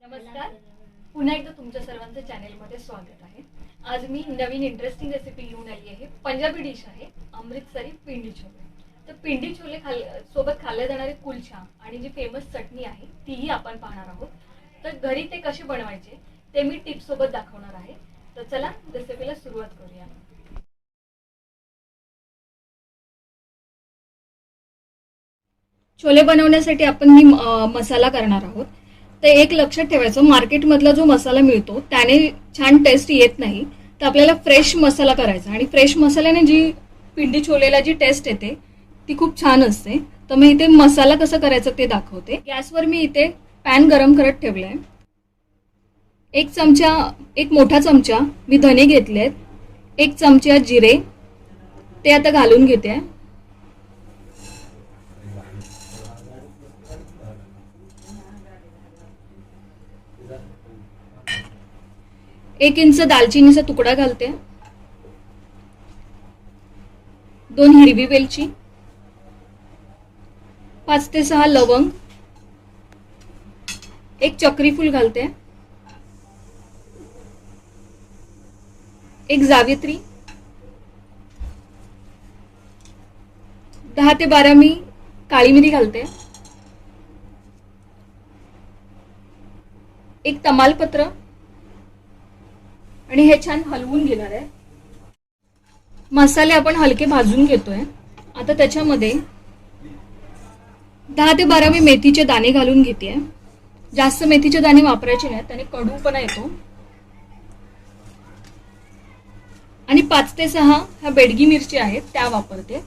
नमस्कार. पुन्हा एकदा तुमच्या सर्वांचं चॅनेलमध्ये स्वागत आहे. आज मी नवीन इंटरेस्टिंग रेसिपी घेऊन आली आहे. पंजाबी डिश आहे अमृतसरी पिंडी छोले. तर पिंडी छोले सोबत खाल्ले जाणारे कुलचा आणि जी फेमस चटणी आहे तीही आपण पाहणार आहोत. तर घरी ते कसे बनवायचे ते मी टिप्स सोबत दाखवणार आहे. तर चला रेसिपीला सुरुवात करूया. छोले बनवण्यासाठी आपण मसाला करणार आहोत. तर एक लक्षात ठेवायचं, मार्केटमधला जो मसाला मिळतो त्याने छान टेस्ट येत नाही. तर आपल्याला फ्रेश मसाला करायचा आणि फ्रेश मसाल्याने जी पिंडी छोलेला जी टेस्ट येते ती खूप छान असते. तर मी इथे मसाला कसा करायचा ते दाखवते. गॅसवर मी इथे पॅन गरम करत ठेवलाय. एक मोठा चमचा मी धने घेतलेत. एक चमचा जिरे ते आता घालून घेते. एक इंच दालचिनीचा तुकडा घालते. 2 हिरवी वेलची, 5 ते 6 लवंग, एक चक्री फूल घालते, एक जावित्री, 10 ते 12 मी काळी मिरी घालते, एक तमालपत्र आणि हे छान हलवून घेणार आहे. मसाले आपण हलके भाजून घेतोय. आता त्याच्यामध्ये 10 ते 12 मी मेथीचे दाणे घालून घेते. जास्त मेथीचे दाणे वापरायचे नाहीत, त्याने कडूपणा येतो. आणि 5 ते 6 ह्या बेडगी मिरची आहेत त्या वापरते.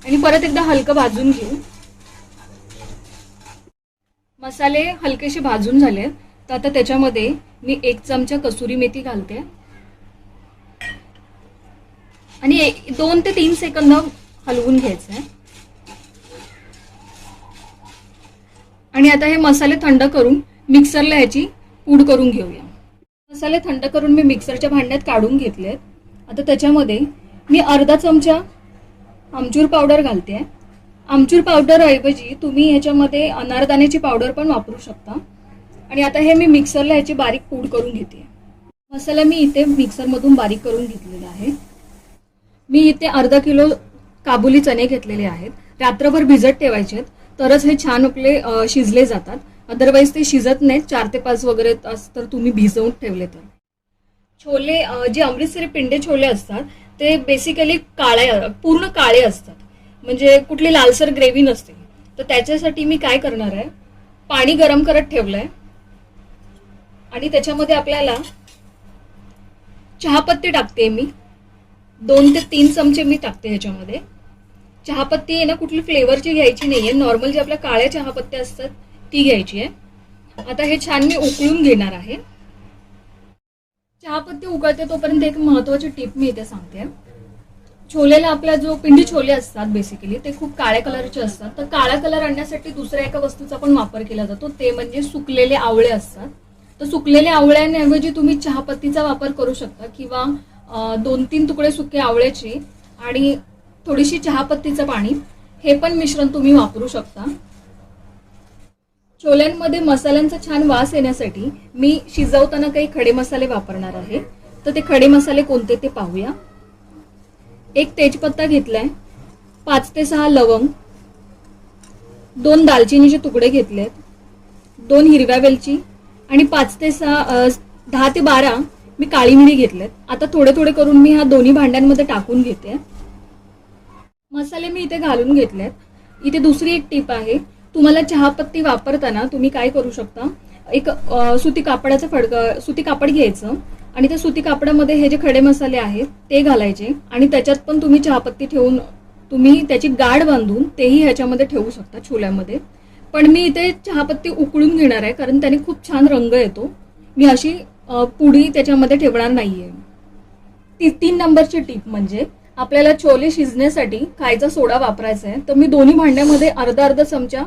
आणि परत एकदा हलकं भाजून घेऊ. मसाले हलकेसे भाजून झाले तर आता त्याच्यामध्ये मी 1 चमचा कसुरी मेथी घालते आणि 2 ते 3 सेकंद हलवून घ्यायचंय. आणि आता हे मसाले थंड करून मिक्सरला ह्याची पूड करून घेऊया. मसाले थंड करून मी मिक्सरच्या भांड्यात काढून घेतलेत. आता त्याच्यामध्ये मी अर्धा चमचा आमचूर पावडर घालते. आमचूर पावडर ऐवजी तुम्ही ह्याच्यामध्ये अनारदाण्याची पावडर पण वापरू शकता. आणि आता हे मी मिक्सरला ह्याची बारीक पूड करून घेते. मसाला मी इथे मिक्सरमधून बारीक करून घेतलेला आहे. मी इथे अर्धा किलो काबुली चणे घेतलेले आहेत. रात्रभर भिजत ठेवायचे तरच हे छान आपले शिजले जातात. अदरवाईज ते शिजत नाहीत. 4 ते 5 वगैरे तास तर तुम्ही भिजवून ठेवले तर. छोले जे अमृतसरी पिंडे छोले असतात ते बेसिकली पूर्ण काळे असतात. म्हणजे कुठली लालसर ग्रेव्ही नसते. तर त्याच्यासाठी मी काय करणार आहे, पाणी गरम करत ठेवलंय आणि त्याच्यामध्ये आपल्याला चहापत्ती टाकते. मी 2 ते 3 चमचे मी टाकते ह्याच्यामध्ये. चहापत्ती आहे ना कुठली फ्लेवरची घ्यायची नाहीये, नॉर्मल जे आपल्या काळ्या चहापत्त्या असतात ती घ्यायची आहे. आता हे छान मी उकळून घेणार आहे. चहापत्ती उकळते तोपर्यंत एक महत्वाची टिप मी इथे सांगते. छोलेला आपला जो पिंडी छोले असतात बेसिकली ते खूप काळ्या कलरचे असतात. तर काळा कलर आणण्यासाठी दुसऱ्या एका वस्तूचा पण वापर केला जातो, ते म्हणजे सुकलेले आवळे असतात. तर सुकलेल्या आवळ्यांऐवजी तुम्ही चहापत्तीचा वापर करू शकता किंवा 2-3 तुकडे सुके आवळ्याचे आणि थोडीशी चहापत्तीचं पाणी हे पण मिश्रण तुम्ही वापरू शकता. छोल्यांमध्ये मसाल्यांचा छान वास येण्यासाठी मी शिजवताना काही खडे मसाले वापरणार आहे. तर ते खडे मसाले कोणते ते पाहूया. एक तेजपत्ता घेतलाय, 5 ते 6 लवंग, 2 दालचिनीचे तुकडे घेतलेत, 2 हिरव्या वेलची आणि 10 ते 12 मी काळी मिरी घेतलेत. आता थोडे थोडे करून मी ह्या दोन्ही भांड्यांमध्ये टाकून घेते. मसाले मी इथे घालून घेतलेत. इथे दुसरी एक टिप आहे, तुम्हाला चहापत्ती वापरताना तुम्ही काय करू शकता, एक सुती कापड घ्यायचं आणि त्या सुती कापडामध्ये हे जे खडे मसाले आहेत ते घालायचे आणि त्याच्यात पण तुम्ही चहापत्ती ठेवून तुम्ही त्याची गाठ बांधून तेही ह्याच्यामध्ये ठेवू शकता छोल्यामध्ये. पण मी इथे चहापत्ती उकळून घेणार आहे कारण त्याने खूप छान रंग येतो. मी अशी पुडी त्याच्यामध्ये ठेवणार नाहीये. 3 नंबरची टीप म्हणजे आपल्याला छोले शिजण्यासाठी खायचा सोडा वापरायचा आहे. तर मी दोन्ही भांड्यामध्ये अर्धा चमचा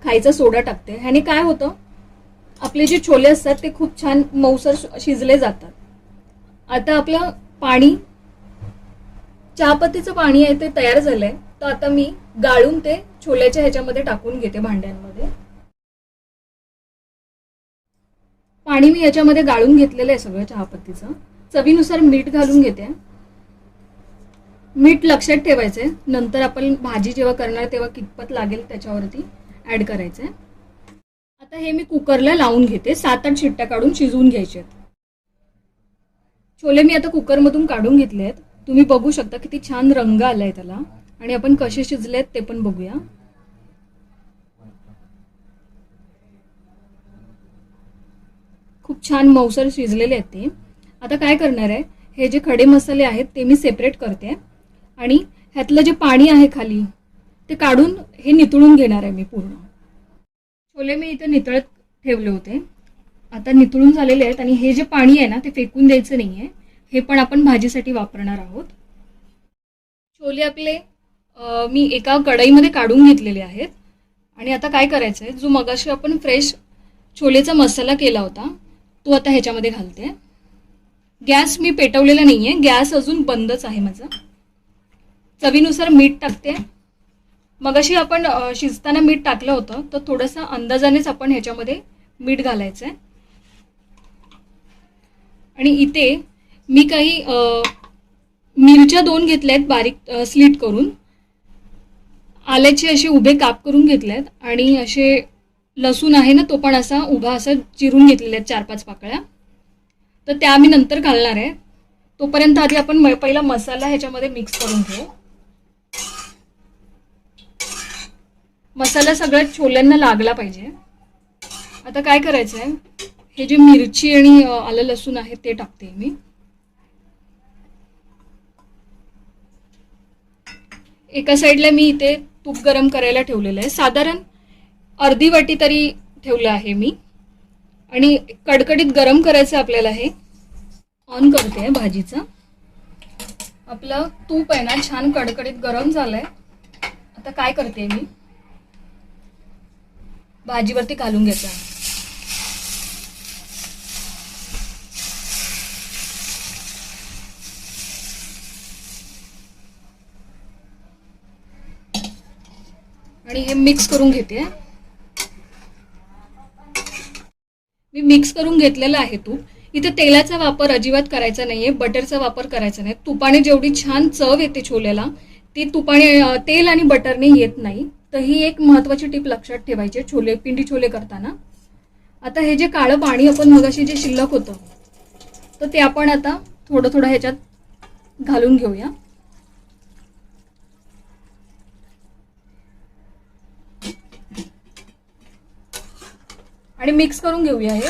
खायचा सोडा टाकते. ह्याने काय होतं, आपले जे छोले असतात ते खूप छान मऊसर शिजले जातात. आता आपलं चहापत्तीचं पाणी आहे ते तयार झालंय. तर आता मी गाळून ते छोल्याच्या ह्याच्यामध्ये टाकून घेते भांड्यांमध्ये. पाणी मी याच्यामध्ये गाळून घेतलेलं आहे सगळं चहापत्तीचं. चवीनुसार मीठ घालून घेते. मीठ लक्षात ठेवायचंय, नंतर आपण भाजी जेव्हा करणार तेव्हा कितपत लागेल त्याच्यावरती ऍड करायचंय. आता हे मी कुकरला लावून घेते. 7-8 शिट्ट्या काढून शिजवून घ्यायचे. छोले मी आता कुकरमधून काढून घेतले आहेत. तुम्ही बघू शकता किती छान रंग आलाय त्याला. आणि आपण कसे शिजलेत ते पण बघूया. खूप छान मऊसर शिजलेले आहेत ते. आता काय करणार आहे, हे जे खडे मसाले आहेत ते मी सेपरेट करते आणि ह्यातलं जे पाणी आहे खाली ते काढून हे नितळून घेणार आहे मी पूर्ण. छोले मी इथे नितळत ठेवले होते, आता नितळून झालेले आहेत. आणि हे जे पाणी आहे ना ते फेकून द्यायचं नाहीये, हे पण आपण भाजीसाठी वापरणार आहोत. छोले आपले मी एका कढईमध्ये काढून घेतलेले आहेत. आणि आता काय करायचं आहे, जो मगाशी आपण फ्रेश छोलेचा मसाला केला होता तो आता ह्याच्यामध्ये घालते. गॅस मी पेटवलेला नाहीये, गॅस अजून बंदच आहे माझा. चवीनुसार मीठ टाकते. मगाशी आपण शिजताना मीठ टाकलं होतं, तर थोडंसं अंदाजानेच आपण ह्याच्यामध्ये मीठ घालायचं आहे. आणि इथे मी काही मिरच्या 2 घेतल्या आहेत बारीक स्लीट करून. आल्याचे असे उभे काप करून घेतलेत. आणि असे लसूण आहे ना तो पण असा उभा असा चिरून घेतलेले आहेत 4-5 पाकळ्या. तर त्या मी नंतर घालणार आहे. तोपर्यंत आधी आपण पहिला मसाला ह्याच्यामध्ये मिक्स करून घेऊ. मसाला सगळ्या छोल्यांना लागला पाहिजे. आता काय करायचं आहे, हे जे मिरची आणि आलं लसूण आहे ते टाकते मी. एका साईडला मी इथे तूप गरम करायला ठेवलेलं आहे. साधारण अर्धी वाटी तरी ठेवलं आहे मी. आणि कडकडीत गरम करायचं आपल्याला. हे ऑन करते भाजीचं. आपलं तूप आहे ना छान कडकडीत गरम झालंय. आता काय करते मी, भाजीवरती घालून घ्यायचं. आणि हे मिक्स करून घेते. मी मिक्स करून घेतलेलं आहे तूप. इथे तेलाचा वापर अजिबात करायचा नाहीये, बटरचा वापर करायचा नाही. तुपाने जेवढी छान चव येते छोल्याला ती तुपाने, तेल आणि बटरने येत नाही. तर ही एक महत्वाची टिप लक्षात ठेवायची छोले, पिंडी छोले करताना. आता हे जे काळं पाणी आपण मगाशी जे शिल्लक होतं तर ते आपण आता थोडं थोडं ह्याच्यात घालून घेऊया. आणि मिक्स करून घेऊया. हे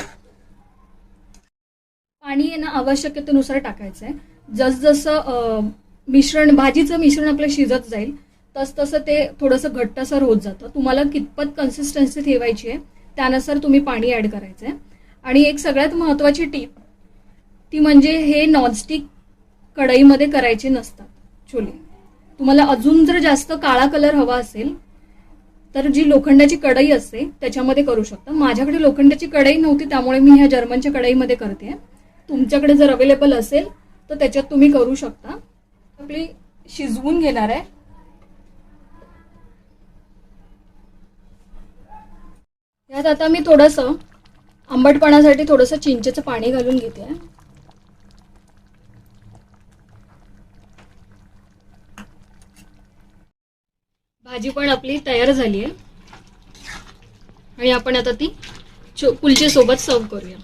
पाणी आहे ना आवश्यकतेनुसार टाकायचं आहे. जसजसं मिश्रण, भाजीचं मिश्रण आपलं शिजत जाईल तसतसं ते थोडंसं घट्टसर होत जातं. तुम्हाला कितपत कन्सिस्टन्सी ठेवायची आहे त्यानुसार तुम्ही पाणी ऍड करायचं आहे. आणि एक सगळ्यात महत्वाची टीप ती म्हणजे हे नॉनस्टिक कढईमध्ये करायचे नसतात छोले. तुम्हाला अजून जर जास्त काळा कलर हवा असेल तर जी लोखंडाची कढई असते त्याच्यामध्ये करू शकता. माझ्याकडे लोखंडाची कढई नव्हती त्यामुळे मी ह्या जर्मनच्या कढईमध्ये करते. तुमच्याकडे जर अवेलेबल असेल तर त्याच्यात तुम्ही करू शकता. आपली शिजवून घेणार आहे. यात आता मी थोडंसं आंबटपणासाठी थोडंसं चिंचेचं पाणी घालून घेते. भाजी पण आपली तयार झाली आहे आणि आपण आता ती कुलचे सोबत सर्व करूया.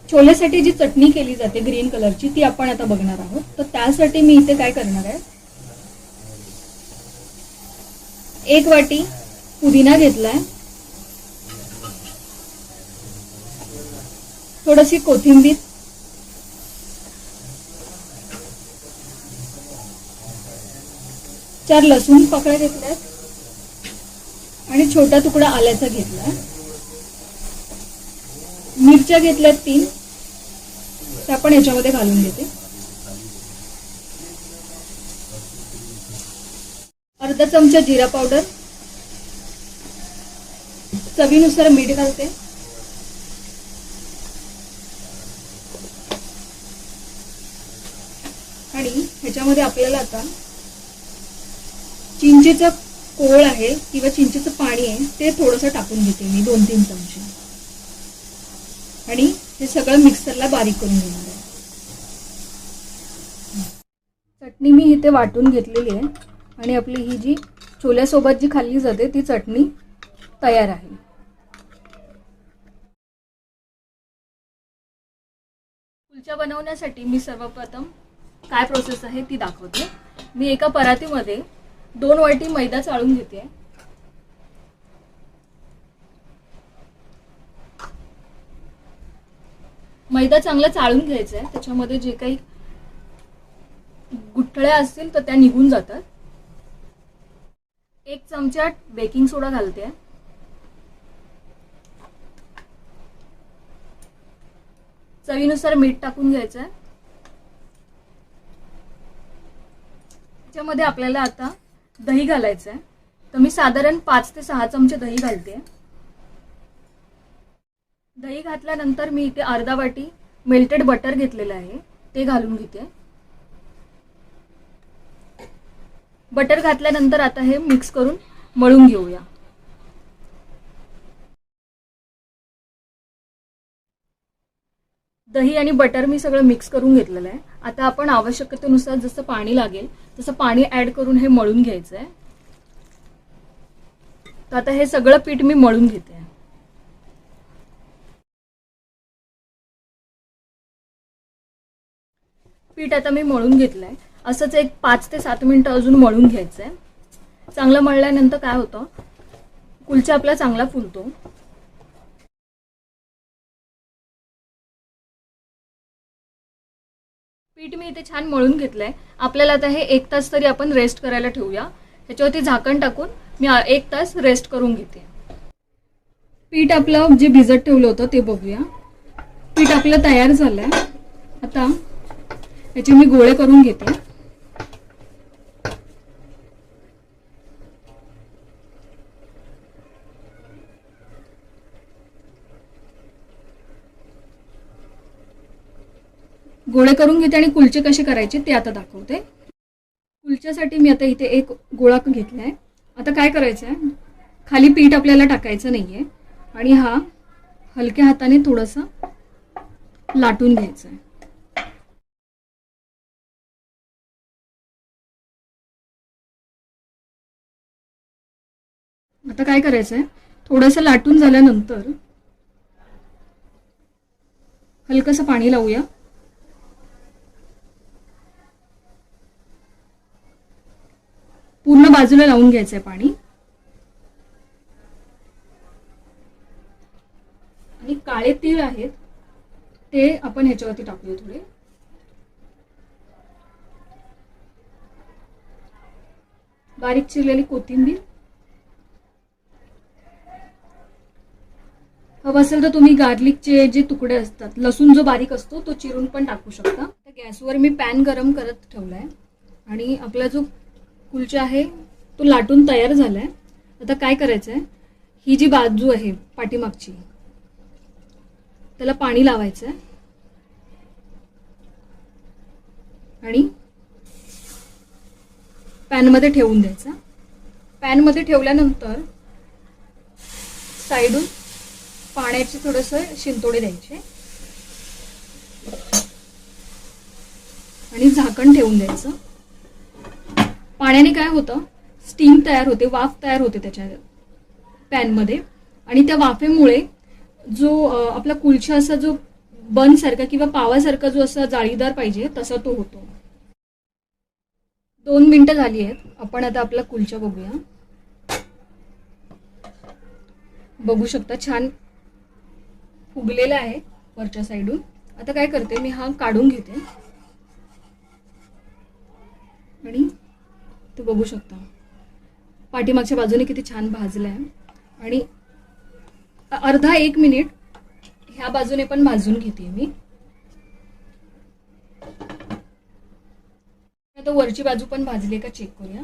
छोल्यासाठी जी चटणी केली जाते ग्रीन कलरची ती आपण आता बघणार आहोत. तर त्यासाठी मी इथे काय करणार आहे, 1 वाटी पुदिना घेतलाय, थोडीशी कोथिंबीर, 4 लसूण पाकळ्या घेतल्यात आणि छोटा तुकडा आल्याचा घेतलाय. मिरच्या घेतल्यात 3, त्या पण याच्यामध्ये घालून घेते. अर्धा चमचा जिरा पावडर, चवीनुसार मीठ घालते. आणि ह्याच्यामध्ये आपल्याला आता चिंचेचा कोळ आहे किंवा चिंचेचं पाणी आहे ते थोडंसं टाकून घेते मी 2-3 चमचे आणि हे सगळं मिक्सरला बारीक करून घेणार आहे. चटणी मी इथे वाटून घेतलेली आहे आणि आपली ही जी छोल्यासोबत जी खाल्ली जाते ती चटणी तयार आहे. कुलचा बनवण्यासाठी मी सर्वप्रथम काय प्रोसेस आहे ती दाखवते. मी एका परातीमध्ये 2 वाटी मैदा चाळून घेते. मैदा चांगला चाळून घ्यायचा आहे. त्याच्यामध्ये जे काही गुठळ्या असतील तर त्या निघून जातात. 1 चमचा बेकिंग सोडा घालते. चवीनुसार मीठ टाकून घ्यायचं आहे. त्याच्यामध्ये आपल्याला आता दही घालायचं आहे. तर मी साधारण 5 ते 6 चमचे दही घालते. दही घातल्यानंतर मी इथे अर्धा वाटी मेल्टेड बटर घेतलेलं आहे ते घालून घेते. बटर घातल्यानंतर आता हे मिक्स करून मळून घेऊया. दही आणि बटर मी सगळं मिक्स करून घेतलेलं आहे. आता आपण आवश्यकतेनुसार जसं पाणी लागेल तसं पाणी ऍड करून हे मळून घ्यायचं आहे. तर आता हे सगळं पीठ मी मळून घेते. पीठ आता मी मळून घेतलंय. असंच एक 5 ते 7 मिनिटं अजून मळून घ्यायचंय. चांगलं मळल्यानंतर काय होतं, कुलचा आपला चांगला फुलतो. पीठ मी इथे छान मळून घेतलंय. आपल्याला आता हे 1 तास तरी आपण रेस्ट करायला ठेवूया. त्याच्यावरती झाकण टाकून मी 1 तास रेस्ट करून घेते. पीठ आपलं जे भिजत ठेवलं होतं ते बघूया. पीठ आपलं तयार झालंय. आता याचे मी गोळे करून घेते. गोळे करून घेते आणि कुलचे कसे करायचे ते आता दाखवते. कुलच्यासाठी मी आता इथे एक गोळा घेतलाय. आता काय करायचं आहे, खाली पीठ आपल्याला टाकायचं नाहीये आणि हा हलक्या हाताने थोडंसं लाटून घ्यायचं आहे. आता काय करायचं आहे, थोडंसं लाटून झाल्यानंतर हलकंसं पाणी लावूया. पूर्ण बाजूला लावून घ्यायचं आहे पाणी. आणि काळे तीळ आहेत ते आपण ह्याच्यावरती टाकूया थोडे. बारीक चिरलेली कोथिंबीर. हवं असेल तर तुम्ही गार्लिकचे जे तुकडे असतात, लसूण जो बारीक असतो तो चिरून पण टाकू शकता. तर गॅसवर मी पॅन गरम करत ठेवलाय आणि आपला जो कुलचा आहे तो लाटून तयार झालाय. आता काय करायचंय, ही जी बाजू आहे पाठीमागची त्याला पाणी लावायचंय आणि पॅनमध्ये ठेवून द्यायचा. पॅनमध्ये ठेवल्यानंतर साईडून पाण्याचे थोडेसे शिंतोडे द्यायचे आणि झाकण ठेवून द्यायचं. पाण्याने काय होतं, स्टीम तयार होते, वाफ तयार होते त्याच्या पॅनमध्ये आणि त्या वाफेमुळे जो आपला कुलचा असा जो बन सारखा किंवा पावासारखा जो असा जाळीदार पाहिजे तसा तो होतो. 2 मिनिटं झाली आहेत. आपण आता आपला कुलचा बघूया. बघू शकता छान फुगलेला आहे वरच्या साईडून. आता काय करते, मी हा काढून घेते आणि ते बघू शकता पाठीमागच्या बाजूने किती छान भाजलाय. आणि अर्धा 1 मिनिट ह्या बाजूने पण भाजून घेते मी. आता वरची बाजू पण भाजली का चेक करूया.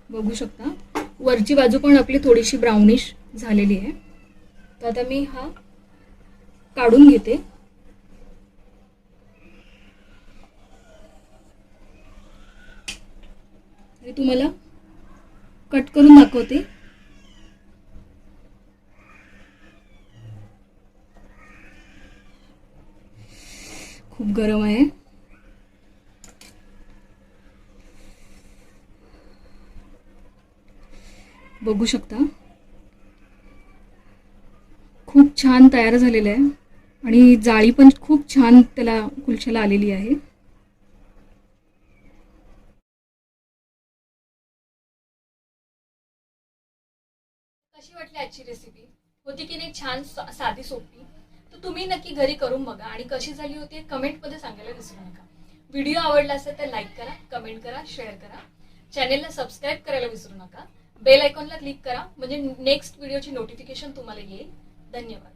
बघू शकता वरची बाजू पण आपली थोडीशी ब्राउनिश झालेली आहे. तर आता मी हा काढून घेते. आणि तुम्हाला कट करून दाखवते. खूप गरम आहे. बघू शकता खूप छान तयार झालेलं आहे आणि जाळी पण खूप छान त्याला कुलछेला आलेली आहे. कशी वाटली आजची रेसिपी? होती की नाही छान साधी सोपी? तर तुम्ही नक्की घरी करून बघा आणि कशी झाली होती कमेंटमध्ये सांगायला विसरू नका. व्हिडिओ आवडला असेल तर लाईक करा, कमेंट करा, शेअर करा. चॅनेलला सबस्क्राईब करायला विसरू नका. बेल आयकॉनला क्लिक करा म्हणजे नेक्स्ट व्हिडिओची नोटिफिकेशन तुम्हाला येईल. धन्यवाद.